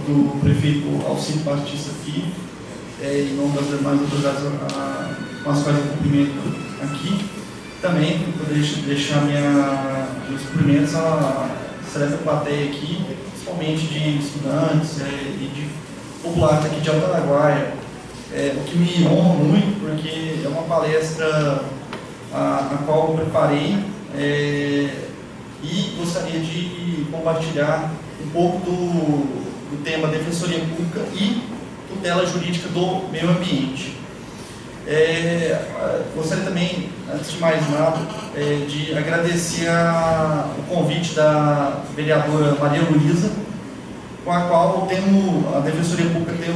do prefeito Alcides Batista aqui, em nome das demais autoridades com as quais eu cumprimento aqui. Também poderia deixar meus cumprimentos à seleta plateia aqui, principalmente de estudantes e de populares aqui de Alto Araguaia, o que me honra muito, porque é uma palestra a qual eu preparei e gostaria de compartilhar um pouco do tema Defensoria Pública e tutela jurídica do meio ambiente. Gostaria também, antes de mais nada, de agradecer o convite da vereadora Maria Luísa, com a qual a Defensoria Pública tem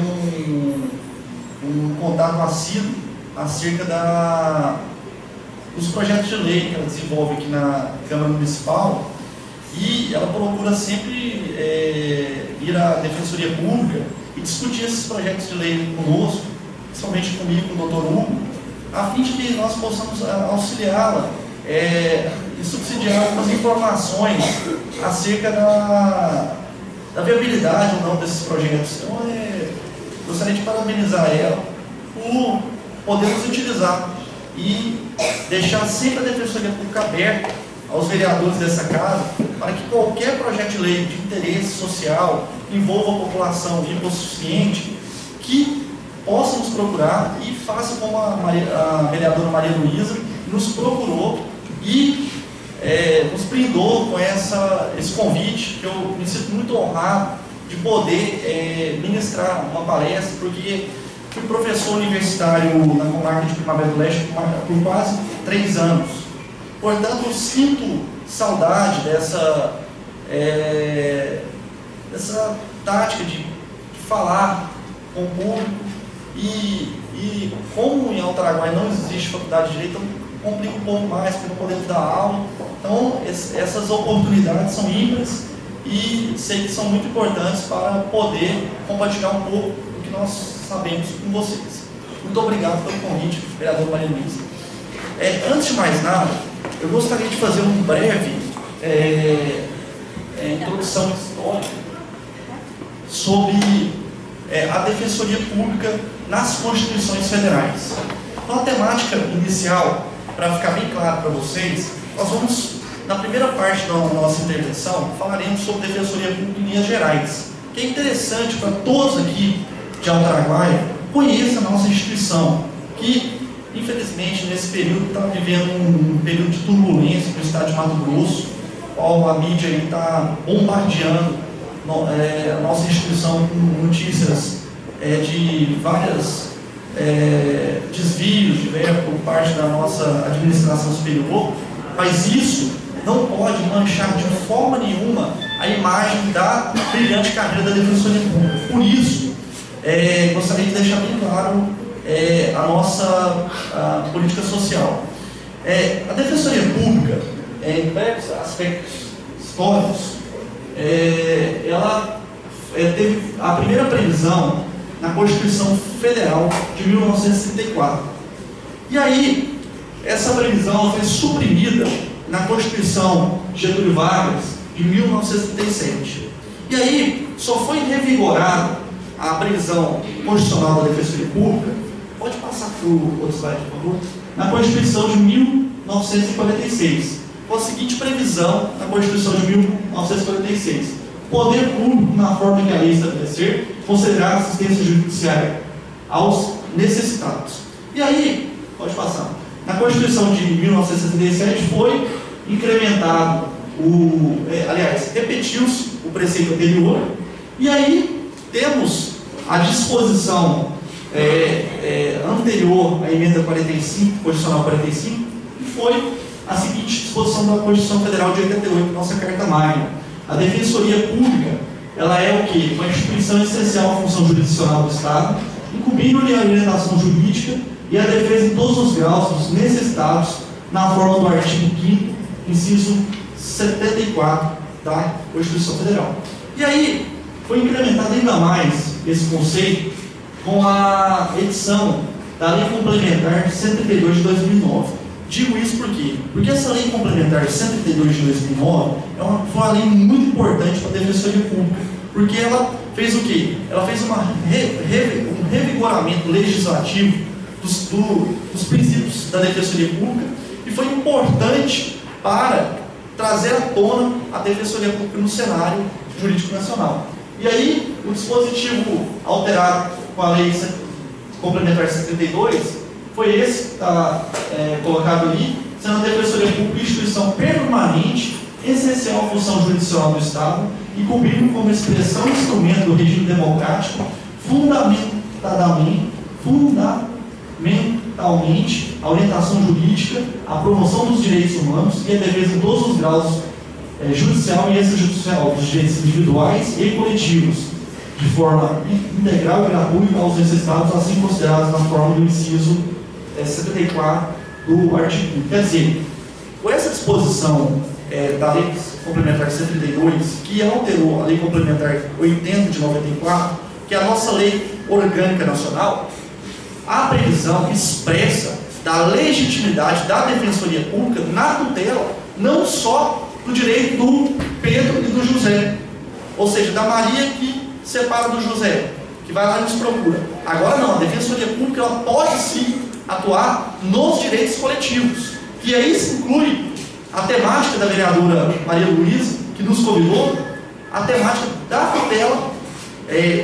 um contato assíduo acerca dos projetos de lei que ela desenvolve aqui na Câmara Municipal, e ela procura sempre ir à Defensoria Pública e discutir esses projetos de lei conosco, principalmente comigo, com o Dr. Hugo, a fim de que nós possamos auxiliá-la e subsidiar algumas informações acerca da viabilidade ou não desses projetos. Então, gostaria de parabenizar ela por podermos utilizar e deixar sempre a Defensoria Pública aberta aos vereadores dessa casa, para que qualquer projeto de lei de interesse social envolva a população hipossuficiente, que possa nos procurar e faça como a vereadora Maria Luísa nos procurou e nos brindou com esse convite, que eu me sinto muito honrado de poder ministrar uma palestra, porque fui professor universitário na comarca de Primavera do Leste por quase 3 anos. Portanto, sinto saudade dessa tática de falar com o público e como em Alto Araguaia não existe faculdade de Direito, então complica um pouco mais, porque não podemos dar aula. Então, essas oportunidades são ímpares e sei que são muito importantes para poder compartilhar um pouco do que nós sabemos com vocês. Muito obrigado pelo convite, vereador Maria Luísa. Antes de mais nada, eu gostaria de fazer uma breve introdução histórica sobre a Defensoria Pública nas Constituições Federais. Então, a temática inicial, para ficar bem claro para vocês, nós vamos, na primeira parte da nossa intervenção, falaremos sobre Defensoria Pública em linhas gerais, que é interessante para todos aqui de Alto Araguaia conheçam a nossa instituição, que infelizmente nesse período está vivendo um período de turbulência no estado de Mato Grosso, qual a mídia está bombardeando a nossa instituição com notícias de vários desvios de verba por parte da nossa administração superior, mas isso não pode manchar de forma nenhuma a imagem da brilhante carreira da Defensoria Pública. Por isso, gostaria de deixar bem claro a nossa política social. A Defensoria Pública, em breves aspectos históricos, ela teve a primeira previsão na Constituição Federal de 1934. E aí, essa previsão foi suprimida na Constituição Getúlio Vargas de 1937. E aí, só foi revigorada a previsão constitucional da Defensoria Pública, pode passar para o outro slide, por favor, na Constituição de 1946, com a seguinte previsão na Constituição de 1946: poder público, na forma que a lei estabelecer, considerar assistência judiciária aos necessitados. E aí, pode passar, na Constituição de 1977 foi incrementado repetiu-se o preceito anterior, e aí temos a disposição anterior à emenda 45, Constitucional 45, que foi a seguinte disposição da Constituição Federal de 88, nossa Carta Magna. A Defensoria Pública, ela é o quê? Uma instituição essencial à função jurisdicional do Estado, incumbindo-lhe a orientação jurídica e a defesa em todos os graus dos necessitados, na forma do artigo 5º, inciso 74 da Constituição Federal. E aí, foi incrementado ainda mais esse conceito com a edição da Lei Complementar 132 de 2009. Digo isso por quê? Porque essa Lei Complementar 132 de 2009 foi uma lei muito importante para a Defensoria Pública, porque ela fez o quê? Ela fez um revigoramento legislativo dos princípios da Defensoria Pública e foi importante para trazer à tona a Defensoria Pública no cenário jurídico nacional. E aí, o dispositivo alterado com a Lei Complementar 72 foi esse que está colocado ali, sendo a Defensoria Pública instituição permanente, essencial à função judicial do Estado e cumprindo como expressão e instrumento do regime democrático fundamentalmente a orientação jurídica, a promoção dos direitos humanos e a defesa em todos os graus judicial e extrajudicial dos direitos individuais e coletivos, de forma integral e gratuita aos necessitados, assim considerados na forma do inciso 74 do artigo. Quer dizer, com essa disposição da Lei Complementar 132, que alterou a Lei Complementar 80 de 94, que é a nossa lei orgânica nacional, a previsão expressa da legitimidade da Defensoria Pública na tutela, não só do direito do Pedro e do José, ou seja, da Maria que separa do José, que vai lá e nos procura. Agora não, a Defensoria Pública ela pode sim atuar nos direitos coletivos, que aí se inclui a temática da vereadora Maria Luísa, que nos convidou, a temática da tutela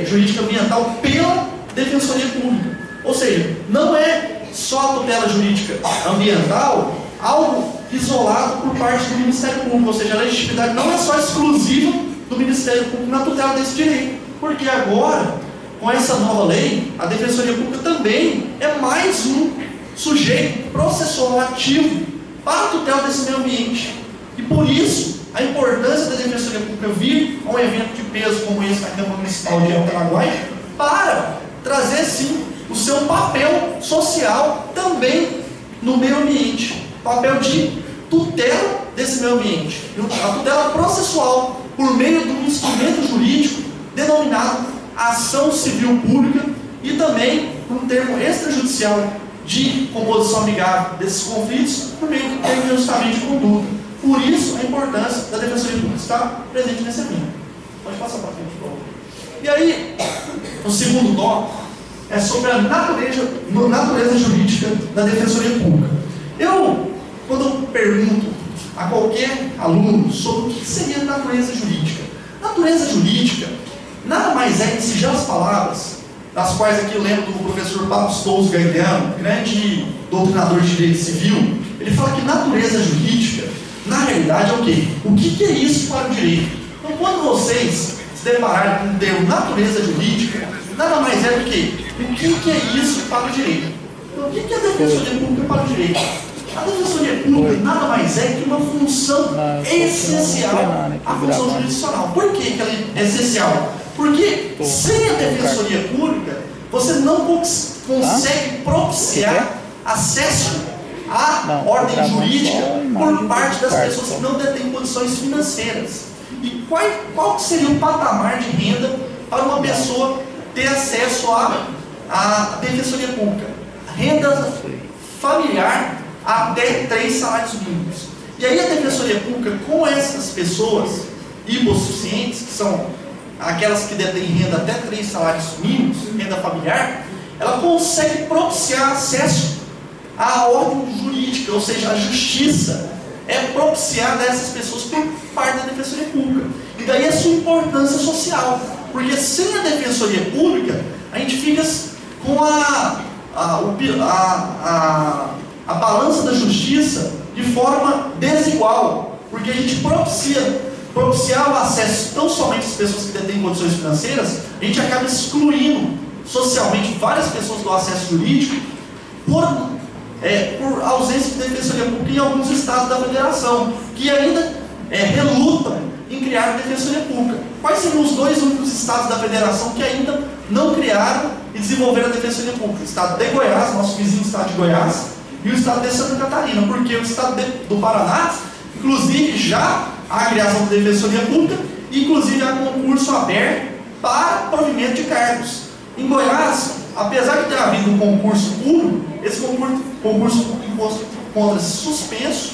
jurídica ambiental pela Defensoria Pública. Ou seja, não é só a tutela jurídica ambiental algo isolado por parte do Ministério Público, ou seja, a legitimidade não é só exclusiva do Ministério Público na tutela desse direito, porque agora, com essa nova lei, a Defensoria Pública também é mais um sujeito processual ativo para a tutela desse meio ambiente. E por isso, a importância da Defensoria Pública vir a um evento de peso como esse na Câmara Municipal de Altaraguai, para trazer sim o seu papel social também no meio ambiente, papel de tutela desse meio ambiente, a tutela processual por meio de um instrumento jurídico denominado ação civil pública e também um termo extrajudicial de composição amigável desses conflitos por meio do termo de ajustamento de conduta. Por isso a importância da Defensoria Pública estar presente nesse evento. Pode passar para frente, por favor. E aí, o segundo tópico é sobre a natureza jurídica da Defensoria Pública. Quando eu pergunto a qualquer aluno sobre o que seria natureza jurídica, natureza jurídica nada mais é que singelas palavras, das quais aqui eu lembro do professor Pablo Stolz Gagliano, grande doutrinador de direito civil. Ele fala que natureza jurídica, na realidade, é o quê? O que é isso para o direito? Então, quando vocês se depararem com o termo natureza jurídica, nada mais é do que o que é isso para o direito. Então, o que é a Defensoria Pública para o direito? A Defensoria Pública nada mais é que uma função essencial à função jurisdicional. Por que ela é essencial? Porque sem a Defensoria Pública, você não consegue propiciar acesso à ordem jurídica por parte das pessoas que não detêm condições financeiras. E qual seria o patamar de renda para uma pessoa ter acesso à Defensoria Pública? Renda familiar até 3 salários mínimos. E aí a Defensoria Pública, com essas pessoas hipossuficientes, que são aquelas que detêm renda até 3 salários mínimos, renda familiar, ela consegue propiciar acesso à ordem jurídica, ou seja, a justiça é propiciada a essas pessoas por parte da Defensoria Pública. E daí a sua importância social, porque sem a Defensoria Pública, a gente fica com a balança da justiça de forma desigual, porque a gente propiciar o acesso tão somente às pessoas que detêm condições financeiras, a gente acaba excluindo socialmente várias pessoas do acesso jurídico por ausência de Defensoria Pública em alguns estados da federação, que ainda relutam em criar a Defensoria Pública. Quais seriam os 2 únicos estados da federação que ainda não criaram e desenvolveram a Defensoria Pública? O estado de Goiás, nosso vizinho estado de Goiás, e o estado de Santa Catarina, porque o estado do Paraná, inclusive, já há a criação da Defensoria Pública, inclusive há concurso aberto para provimento de cargos. Em Goiás, apesar de ter havido um concurso público, esse concurso público encontra-se suspenso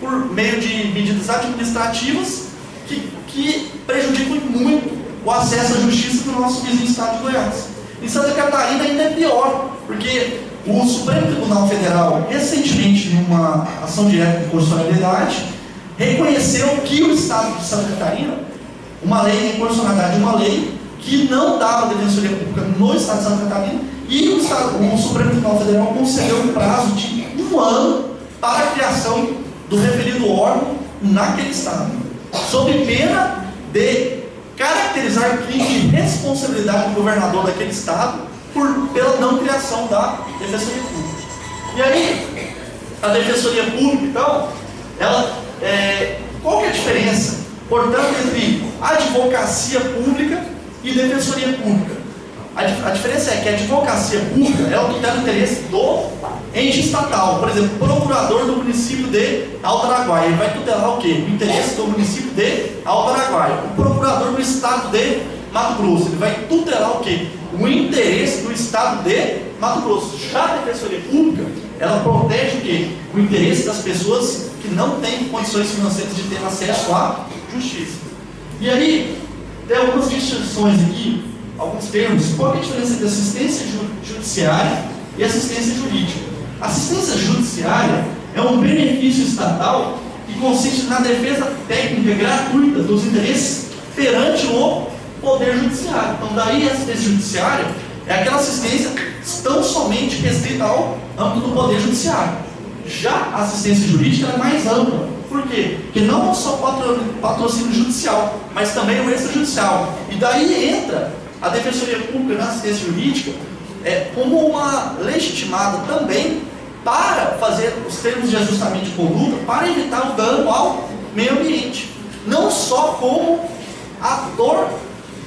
por meio de medidas administrativas que prejudicam muito o acesso à justiça do nosso vizinho estado de Goiás. Em Santa Catarina ainda é pior, porque o Supremo Tribunal Federal, recentemente, numa ação direta de constitucionalidade, reconheceu que o estado de Santa Catarina, uma lei de inconstitucionalidade, uma lei que não dava defensoria pública no estado de Santa Catarina, e o Supremo Tribunal Federal concedeu um prazo de 1 ano para a criação do referido órgão naquele estado, sob pena de caracterizar crime de responsabilidade do governador daquele estado pela não criação da Defensoria Pública. E aí, a Defensoria Pública, então, qual que é a diferença, portanto, entre advocacia pública e defensoria pública? A diferença é que a advocacia pública é o que dá o interesse do ente estatal. Por exemplo, o procurador do município de Alto Araguaia, ele vai tutelar o quê? O interesse do município de Alto Araguaia. O procurador do estado de Mato Grosso, ele vai tutelar o quê? O interesse do estado de Mato Grosso. Já a defensoria pública, ela protege o quê? O interesse das pessoas que não têm condições financeiras de ter acesso à justiça. E aí, tem algumas distinções aqui, alguns termos. Qual é a diferença entre assistência judiciária e assistência jurídica? Assistência judiciária é um benefício estatal que consiste na defesa técnica gratuita dos interesses perante o Poder Judiciário. Então, daí a assistência judiciária é aquela assistência tão somente restrita ao âmbito do Poder Judiciário. Já a assistência jurídica é mais ampla. Por quê? Porque não é só patrocínio judicial, mas também o extrajudicial. E daí entra a Defensoria Pública na assistência jurídica como uma legitimada também para fazer os termos de ajustamento de conduta, para evitar o dano ao meio ambiente. Não só como ator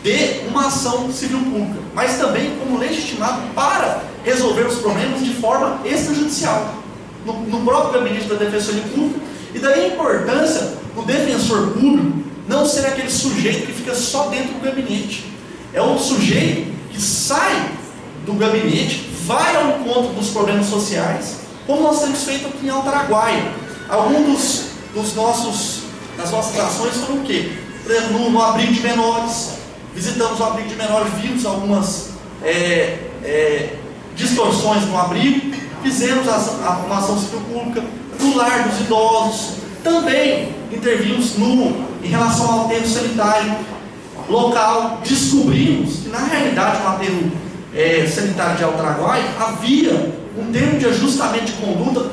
de uma ação civil pública, mas também como legitimado para resolver os problemas de forma extrajudicial, no próprio gabinete da Defensoria Pública. E daí a importância do defensor público não ser aquele sujeito que fica só dentro do gabinete. É um sujeito que sai do gabinete, vai ao encontro dos problemas sociais, como nós temos feito aqui em Alto Araguaia. Alguns das nossas ações foram o quê? Por exemplo, no abrigo de menores, visitamos o abrigo de menores, vimos algumas distorções no abrigo, fizemos uma ação civil pública no lar dos idosos, também intervimos em relação ao aterro sanitário local. Descobrimos que, na realidade, no aterro sanitário de Alto Araguaia havia um termo de ajustamento de conduta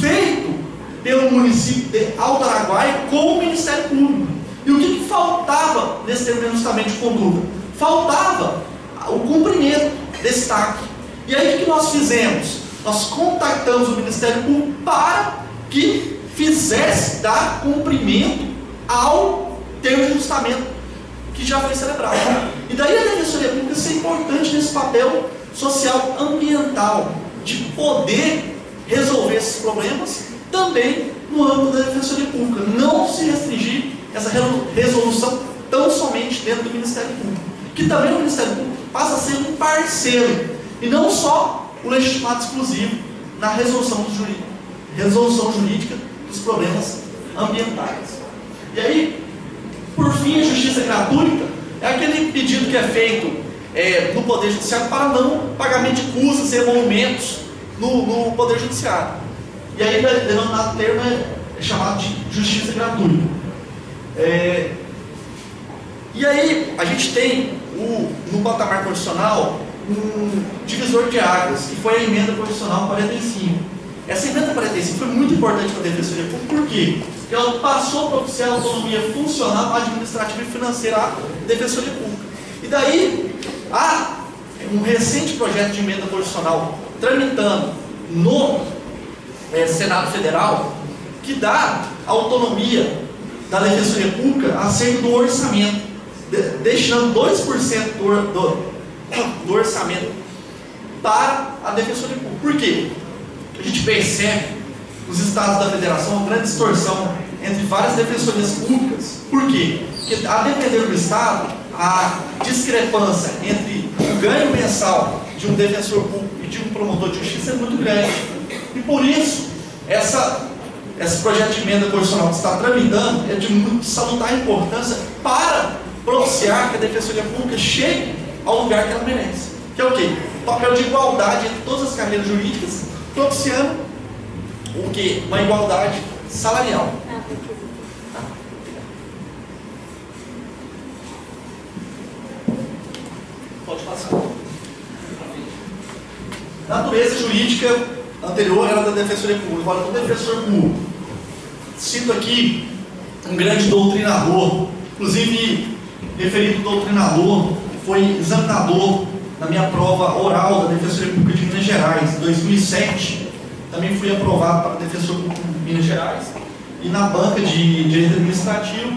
feito pelo município de Alto Araguaia com o Ministério Público. E o que faltava nesse termo de ajustamento de conduta? Faltava o cumprimento desse TAC. E aí o que nós fizemos? Nós contactamos o Ministério Público para que fizesse dar cumprimento ao termo de ajustamento que já foi celebrado. E daí a Defensoria Pública ser importante nesse papel social ambiental, de poder resolver esses problemas também no âmbito da Defensoria Pública, não se restringir essa resolução tão somente dentro do Ministério Público, que também o Ministério Público passa a ser um parceiro e não só o legitimado exclusivo na resolução jurídica dos problemas ambientais. E aí, por fim, a justiça gratuita é aquele pedido que é feito no Poder Judiciário para não pagamento de custas e emolumentos no Poder Judiciário. E aí, o denominado termo é chamado de justiça gratuita. E aí, a gente tem no patamar constitucional um divisor de águas, que foi a emenda constitucional 45. Essa emenda 45 foi muito importante para a Defensoria Pública. Por quê? Porque ela passou a propiciar a autonomia funcional, administrativa e financeira à Defensoria Pública. E daí, há um recente projeto de emenda constitucional tramitando no Senado Federal, que dá autonomia da Defensoria Pública acerca do orçamento, deixando 2% do orçamento para a Defensoria Pública. Por quê? A gente percebe nos estados da federação uma grande distorção entre várias defensorias públicas. Por quê? Porque, a depender do estado, a discrepância entre o ganho mensal de um defensor público e de um promotor de justiça é muito grande. E por isso, esse projeto de emenda constitucional que está tramitando é de muito salutar importância para propiciar que a Defensoria Pública chegue ao lugar que ela merece. Que é o quê? O papel de igualdade entre todas as carreiras jurídicas, propiciando o quê? Uma igualdade salarial. Pode passar. Natureza jurídica anterior era da Defensoria Pública, agora do defensor público. Cito aqui um grande doutrinador, inclusive referido doutrinador, foi examinador na minha prova oral da Defensoria Pública de Minas Gerais, em 2007. Também fui aprovado para Defensor Público de Minas Gerais. E na banca de Direito Administrativo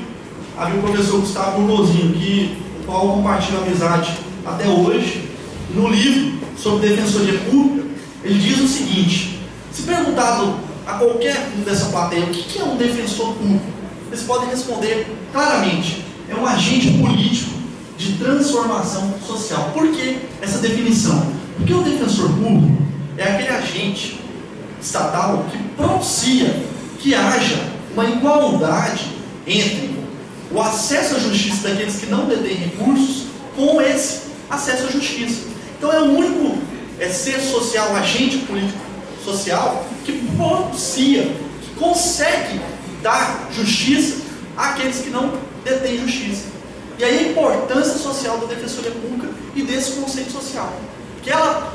havia o professor Gustavo Burgozinho, com o qual eu compartilho amizade até hoje. No livro sobre Defensoria Pública, ele diz o seguinte: se perguntado a qualquer um dessa plateia o que é um defensor público, eles podem responder claramente: é um agente político de transformação social. Por que essa definição? Porque o defensor público é aquele agente estatal que propicia que haja uma igualdade entre o acesso à justiça daqueles que não detêm recursos com esse acesso à justiça. Então é o único ser social, agente político social, que propicia, que consegue dar justiça àqueles que não detêm justiça. E aí a importância social da Defensoria Pública e desse conceito social, que ela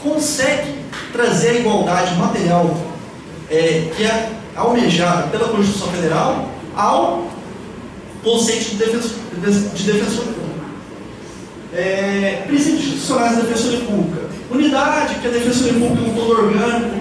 consegue trazer a igualdade material que é almejada pela Constituição Federal ao conceito de defensor público. Princípios institucionais da Defensoria Pública: unidade, que a Defensoria Pública é um todo orgânico,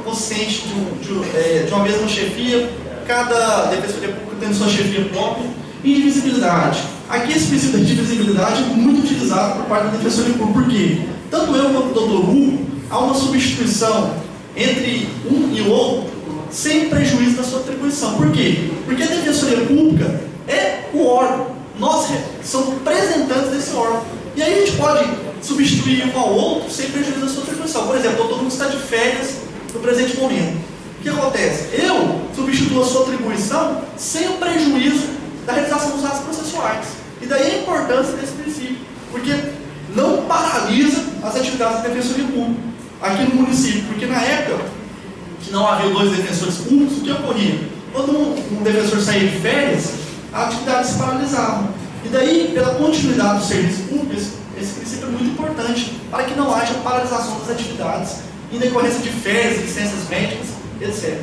consistente de uma mesma chefia, cada Defensoria Pública tendo sua chefia própria. Indivisibilidade. Aqui esse princípio de divisibilidade é muito utilizado por parte da Defensoria Pública. Por quê? Tanto eu quanto o Dr. Hugo, há uma substituição entre um e o outro sem prejuízo da sua atribuição. Por quê? Porque a Defensoria Pública é o órgão. Nós somos representantes desse órgão. E aí a gente pode substituir um ao outro sem prejuízo da sua atribuição. Por exemplo, o Dr. Hugo está de férias no presente momento. O que acontece? Eu substituo a sua atribuição sem o prejuízo da realização dos atos processuais. E daí a importância desse princípio, porque não paralisa as atividades da Defensoria Pública aqui no município. Porque na época que não havia dois defensores públicos, o que ocorria? Quando um defensor saía de férias, a atividade se paralisava. E daí, pela continuidade do serviço público, esse princípio é muito importante para que não haja paralisação das atividades em decorrência de férias, licenças médicas, etc.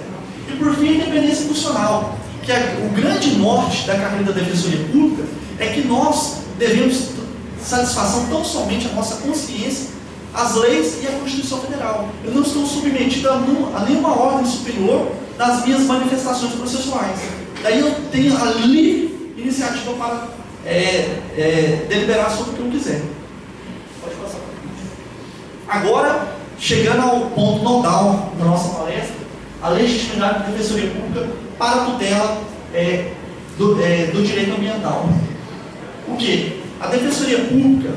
E por fim, a independência funcional, que o grande norte da carreira da Defensoria Pública é que nós devemos satisfação tão somente à nossa consciência, às leis e à Constituição Federal. Eu não estou submetido a nenhuma ordem superior nas minhas manifestações processuais. Daí eu tenho a livre iniciativa para deliberar sobre o que eu quiser. Pode passar. Agora, chegando ao ponto nodal da nossa palestra, a legitimidade da Defensoria Pública para a tutela do direito ambiental. O que? A Defensoria Pública,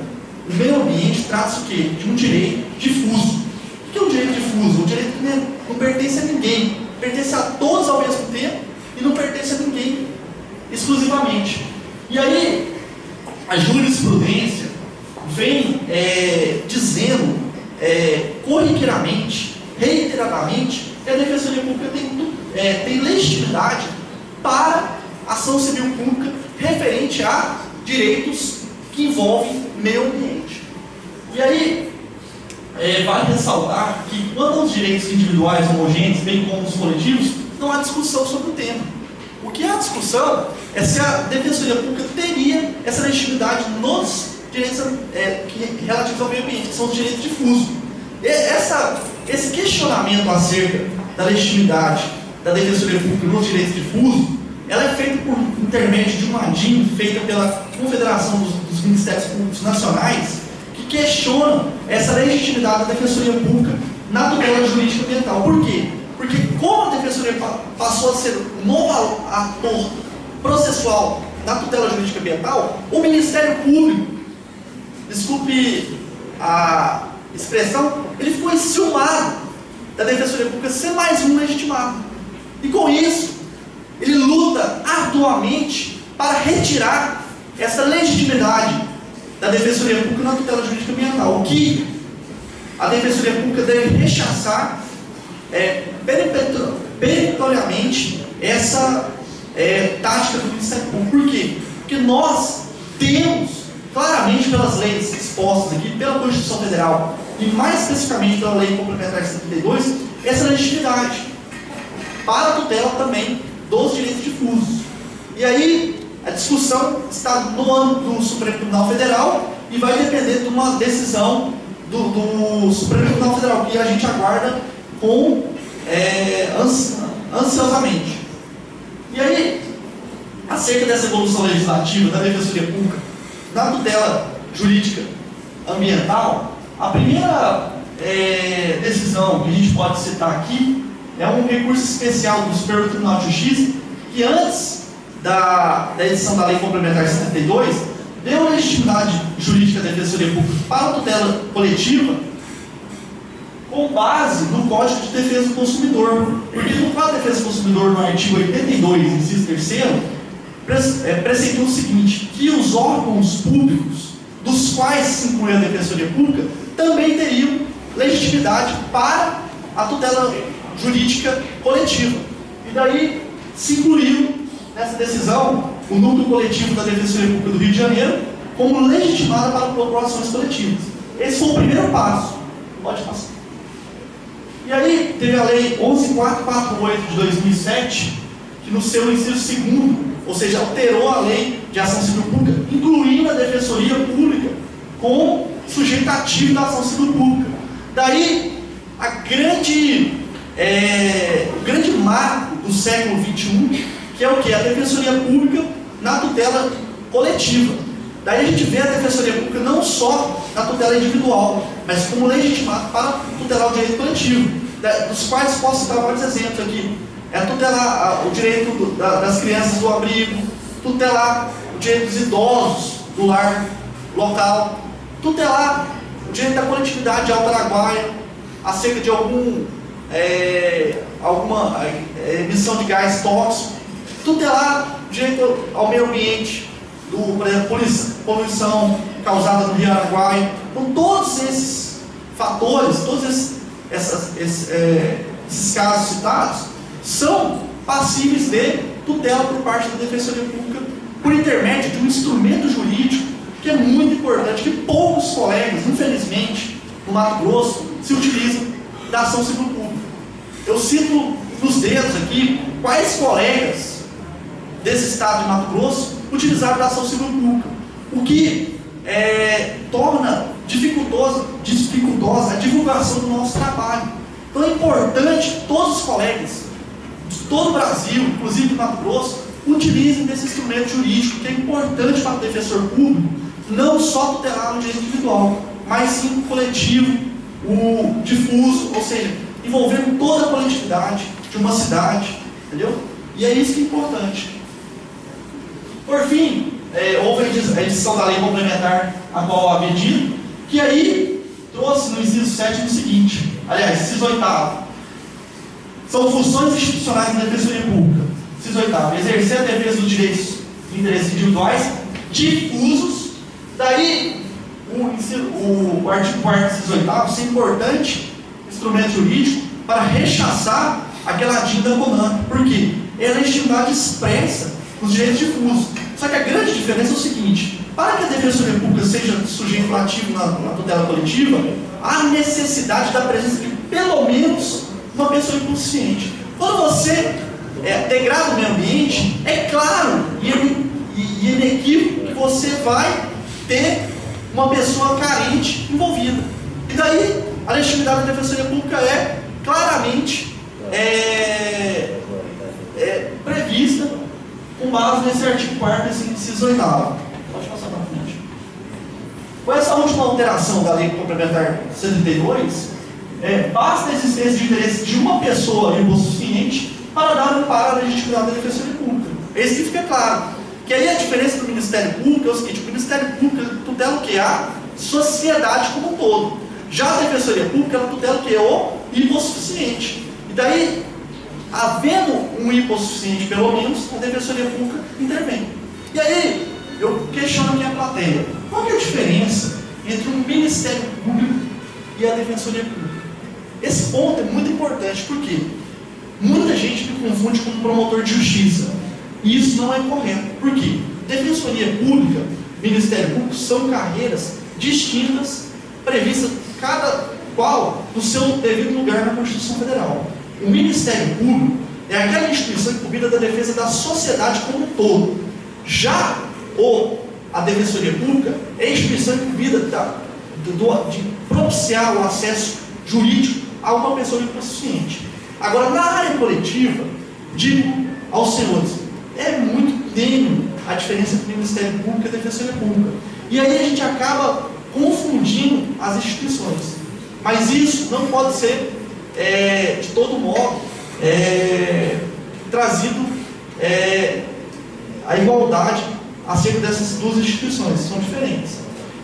o meio ambiente, trata-se o quê? De um direito difuso. O que é um direito difuso? Um direito que não pertence a ninguém, pertence a todos ao mesmo tempo e não pertence a ninguém exclusivamente. E aí, a jurisprudência vem dizendo corriqueiramente, reiteradamente, que a Defensoria Pública tem legitimidade para ação civil pública referente a direitos que envolvem meio ambiente. E aí, vale ressaltar que quanto aos direitos individuais homogêneos, bem como os coletivos, não há discussão sobre o tema. O que há discussão é se a Defensoria Pública teria essa legitimidade nos direitos relativos ao meio ambiente, que são os direitos difusos. Esse questionamento acerca da legitimidade da Defensoria Pública nos direitos difusos, ela é feita por intermédio de uma ADIM feita pela Confederação dos Ministérios Públicos Nacionais, que questionam essa legitimidade da Defensoria Pública na tutela jurídica ambiental. Por quê? Porque como a Defensoria passou a ser um novo ator processual na tutela jurídica ambiental, o Ministério Público, desculpe a expressão, ele ficou enciumado da Defensoria Pública ser mais um legitimado. E com isso, ele luta arduamente para retirar essa legitimidade da Defensoria Pública na tutela jurídica ambiental. O que a Defensoria Pública deve rechaçar peritoriamente essa tática do Ministério Público. Por quê? Porque nós temos, claramente pelas leis expostas aqui, pela Constituição Federal, e mais especificamente pela Lei Complementar 72, essa legitimidade para a tutela também dos direitos difusos. E aí, a discussão está no âmbito do Supremo Tribunal Federal e vai depender de uma decisão do Supremo Tribunal Federal, que a gente aguarda com ansiosamente. E aí, acerca dessa evolução legislativa da Defensoria Pública na tutela jurídica ambiental, a primeira decisão que a gente pode citar aqui é um recurso especial do Superior Tribunal de Justiça, que antes da edição da Lei Complementar 72, deu legitimidade jurídica da Defensoria Pública para a tutela coletiva com base no Código de Defesa do Consumidor. Porque no Código de Defesa do Consumidor, no artigo 82, inciso 3º, preceitua o seguinte, que os órgãos públicos, dos quais se inclui a Defensoria Pública, também teriam legitimidade para a tutela jurídica coletiva. E daí se incluiu nessa decisão o núcleo coletivo da Defensoria Pública do Rio de Janeiro como legitimada para populações coletivas. Esse foi o primeiro passo. Pode passar. E aí teve a Lei 11.448 de 2007, que no seu inciso 2º, ou seja, alterou a Lei de Ação Civil Pública, incluindo a Defensoria Pública como sujeito ativo da ação civil pública. Daí, o grande marco do século XXI, que é o que? A Defensoria Pública na tutela coletiva. Daí a gente vê a Defensoria Pública não só na tutela individual, mas como legitimado para tutelar o direito coletivo, dos quais posso citar vários exemplos aqui. Tutelar o direito das crianças do abrigo, tutelar o direito dos idosos do lar local, tutelar o direito da coletividade de Alto Araguaia acerca de alguma emissão de gás tóxico, tutelar o direito ao meio ambiente, por exemplo, poluição causada no Rio Araguaia. Então, todos esses fatores, todos esses casos citados, são passíveis de tutela por parte da Defensoria Pública por intermédio de um instrumento jurídico que é muito importante, que poucos colegas, infelizmente, no Mato Grosso, se utilizam da ação civil pública. Eu cito nos dedos aqui quais colegas desse estado de Mato Grosso utilizaram da ação civil pública, o que torna dificultosa a divulgação do nosso trabalho. Então é importante que todos os colegas de todo o Brasil, inclusive do Mato Grosso, utilizem desse instrumento jurídico, que é importante para o defensor público, não só tutelar o direito individual, mas sim o coletivo, o difuso, ou seja, envolvendo toda a coletividade de uma cidade, entendeu? E é isso que é importante. Por fim, houve a edição da Lei Complementar, a qual havia dito, que aí trouxe no inciso 7º o seguinte, aliás, inciso 8º, são funções institucionais da Defensoria Pública. Inciso 8º, exercer a defesa dos direitos e interesses individuais difusos. Daí, o artigo 4º, inciso 8º, isso é importante instrumento jurídico para rechaçar aquela dívida comum. Por quê? É a legitimidade expressa dos direitos difusos. Só que a grande diferença é o seguinte: para que a Defensoria Pública seja sujeito ativo na tutela coletiva, há necessidade da presença de pelo menos uma pessoa hipossuficiente. Quando você degrada o meio ambiente, é claro e inequívoco que você vai ter uma pessoa carente envolvida. E daí a legitimidade da Defensoria Pública é claramente prevista com base nesse artigo 4º, esse inciso 8º. Pode passar para frente. Com essa última alteração da Lei Complementar 72, basta a existência de interesse de uma pessoa hipossuficiente para dar amparo à legitimidade da Defensoria Pública. Isso que fica claro. Que aí a diferença do Ministério Público é o seguinte: o Ministério Público tutela o que? A sociedade como um todo. Já a Defensoria Pública, ela tutela o que? O hipossuficiente. E daí, havendo um hipossuficiente, pelo menos, a Defensoria Pública intervém. E aí, eu questiono aqui a plateia. Qual que é a diferença entre o Ministério Público e a Defensoria Pública? Esse ponto é muito importante, porque muita gente me confunde com um promotor de justiça. E isso não é correto. Por quê? Defensoria Pública, Ministério Público são carreiras distintas, previstas cada qual no seu devido lugar na Constituição Federal. O Ministério Público é aquela instituição incumbida da defesa da sociedade como um todo. Já a Defensoria Pública é a instituição incumbida de propiciar o acesso jurídico a uma pessoa inconsciente. Agora, na área coletiva, digo aos senhores, é muito tênue a diferença entre o Ministério Público e a Defensoria Pública. E aí a gente acaba confundindo as instituições. Mas isso não pode ser, de todo modo, trazido a igualdade acerca dessas duas instituições, são diferentes.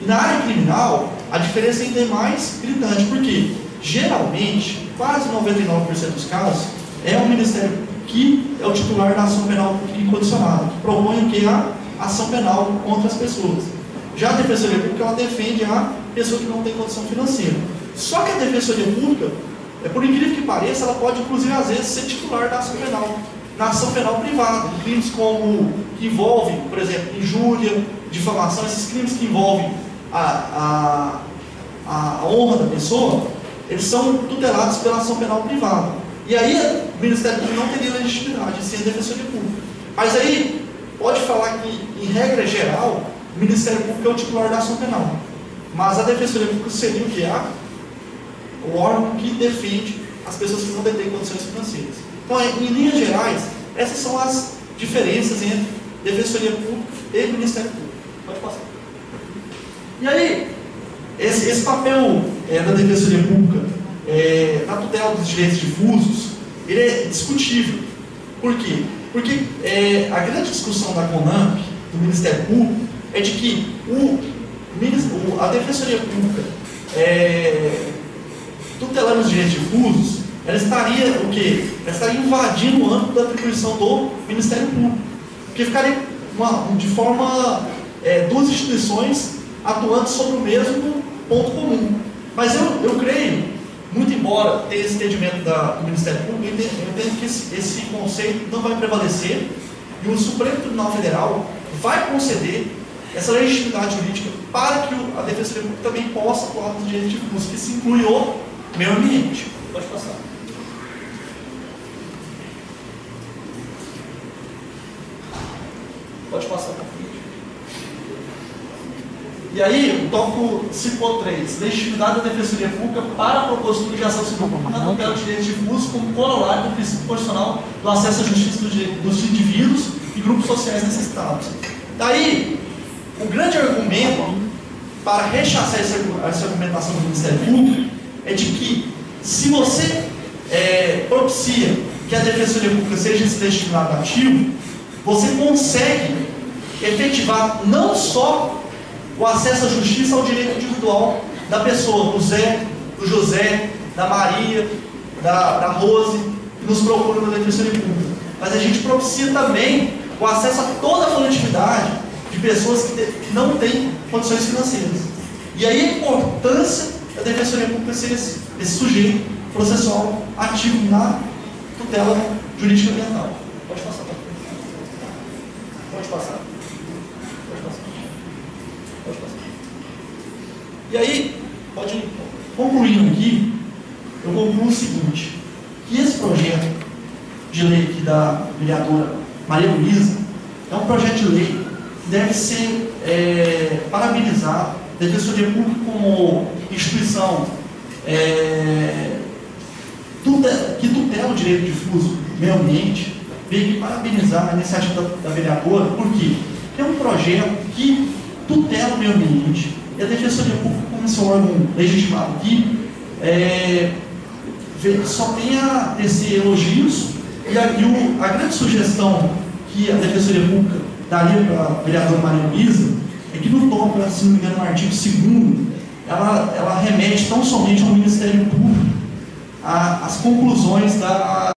E na área criminal, a diferença ainda é mais gritante, porque geralmente, quase 99% dos casos, é o Ministério que é o titular da ação penal incondicionada, que propõe o que? A ação penal contra as pessoas. Já a Defensoria Pública, ela defende a pessoa que não tem condição financeira. Só que a Defensoria Pública, por incrível que pareça, ela pode, inclusive, às vezes, ser titular da ação penal, na ação penal privada, em crimes como, que envolvem, por exemplo, injúria, difamação, esses crimes que envolvem a honra da pessoa, eles são tutelados pela ação penal privada. E aí, o Ministério Público não teria legitimidade, sem a Defensoria Pública. Mas aí, pode falar que, em regra geral, o Ministério Público é o titular da ação penal. Mas a Defensoria Pública seria o que é o órgão que defende as pessoas que não detêm condições financeiras. Então, em linhas gerais, essas são as diferenças entre Defensoria Pública e Ministério Público. Pode passar. E aí, esse papel da Defensoria Pública na tutela dos direitos difusos, ele é discutível. Por quê? Porque a grande discussão da CONAMP, do Ministério Público, é de que a Defensoria Pública tutelando os direitos difusos, ela estaria o quê? Ela estaria invadindo o âmbito da atribuição do Ministério Público, porque ficaria de forma duas instituições atuando sobre o mesmo ponto comum. Mas eu creio, muito embora tenha esse entendimento do Ministério Público, eu entendo que esse conceito não vai prevalecer e o Supremo Tribunal Federal vai conceder essa legitimidade jurídica para que a Defensoria Pública também possa atuar nos direitos difusos, que se inclui o meio ambiente. Pode passar. Pode passar para frente. E aí, o tópico 5.3, legitimidade da Defensoria Pública para a propositura de ação civil na tutela de direitos difusos como corolário do princípio constitucional do acesso à justiça dos indivíduos e grupos sociais necessitados. Daí, o grande argumento para rechaçar essa argumentação do Ministério Público é de que, se você propicia que a Defensoria Pública seja esse legitimado ativo, você consegue efetivar não só o acesso à justiça ao direito individual da pessoa, do Zé, do José, da Maria, da Rose, que nos procuram na Defensoria Pública, mas a gente propicia também o acesso a toda a coletividade de pessoas que não têm condições financeiras. E aí a importância da Defensoria Pública ser esse sujeito processual ativo na tutela jurídica ambiental. Pode passar. Pode passar. Pode passar. Pode passar. E aí, concluindo aqui, eu concluo o seguinte, que esse projeto de lei aqui da vereadora Maria Luísa é um projeto de lei que deve ser parabenizado. A Defensoria Pública, como instituição que tutela o direito difuso do meio ambiente, veio aqui parabenizar a iniciativa da vereadora, porque é um projeto que tutela o meio ambiente. E a Defensoria Pública, como esse órgão legitimado aqui, só tem a tecer elogios, e a grande sugestão que a Defensoria Pública daria para a vereadora Maria Luísa é que no tópico, se não me engano, no artigo 2º, ela remete tão somente ao Ministério Público as conclusões da